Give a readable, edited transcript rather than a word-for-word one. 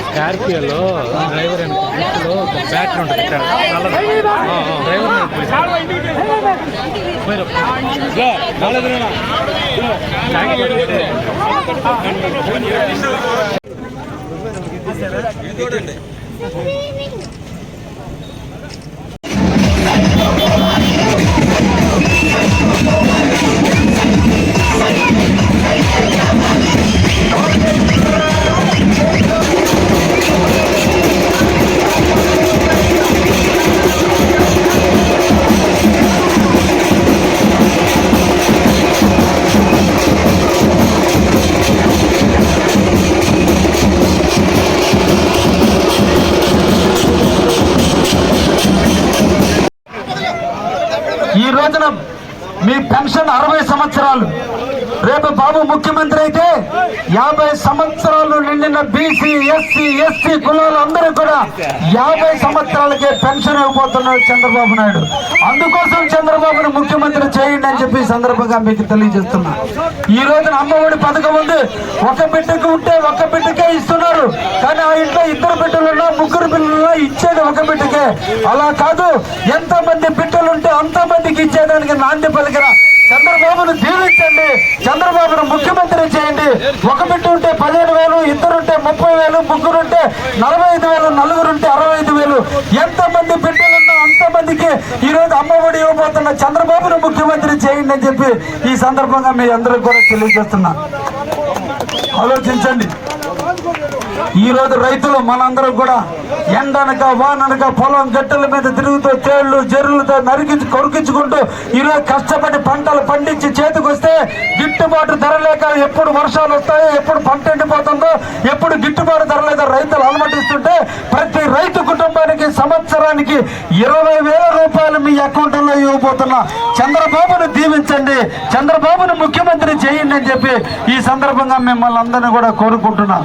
స్కార్పియోలో driver వెనకలో ఒక battery ఉంటుంది చూడండి. ఈ రోజున మీ పెన్షన్ 60 సంవత్సరాలు. రేపు బాబు ముఖ్యమంత్రి అయితే 50 సంవత్సరాలు నిండిన బీసీ ఎస్సీ ఎస్టీ కులాలందరూ కూడా 50 సంవత్సరాలకే పెన్షన్ ఇవ్వబోతున్నారు చంద్రబాబు నాయుడు. అందుకోసం చంద్రబాబును ముఖ్యమంత్రి చేయండి అని చెప్పి సందర్భంగా మీకు తెలియజేస్తున్నా. ఈ రోజున అమ్మఒడి పథకం ఉంది. ఒక బిడ్డకు ఉంటే ఒక బిడ్డకే ఇస్తున్నారు. కానీ ఆ ఇంట్లో 2 బిడ్డలున్నా 3 బిడ్డలున్నా ఇచ్చేది ఒక బిడ్డకే. అలా కాదు, ఎంతమంది బిడ్డలుంటే అంతమందికి ఇచ్చేదానికి నాంది పలికిన చంద్రబాబును దీవించండి, చంద్రబాబును ముఖ్యమంత్రి చేయండి. ఒక బిడ్డ ఉంటే 15,000, 2 ఉంటే 30,000, 3 ఉంటే 45,000, 4 ఉంటే 65,000. ఎంతమంది బిడ్డలున్నా అంతమందికి ఈరోజు అమ్మఒడి ఇవ్వబోతున్న చంద్రబాబును ముఖ్యమంత్రి చేయండి అని చెప్పి ఈ సందర్భంగా మీ అందరికి కూడా తెలియజేస్తున్నా. ఆలోచించండి. ఈ రోజు రైతులు మనందరం కూడా ఎండనక వాననక పొలం గట్టెల మీద తిరుగుతూ తేళ్లు జర్రులతో కొరికించుకుంటూ ఈరోజు కష్టపడి పంటలు పండించి చేతికొస్తే గిట్టుబాటు ధర లేక ఎప్పుడు వర్షాలు వస్తాయో, ఎప్పుడు పంట ఎండిపోతుందో, ఎప్పుడు గిట్టుబాటు ధర లేదో రైతులు అలమటిస్తుంటే ప్రతి రైతు కుటుంబానికి సంవత్సరానికి 20,000 రూపాయలు మీ అకౌంట్లో ఇవ్వబోతున్నా. చంద్రబాబును దీవించండి, చంద్రబాబును ముఖ్యమంత్రి చేయండి అని చెప్పి ఈ సందర్భంగా మిమ్మల్ని అందరినీ కూడా కోరుకుంటున్నా.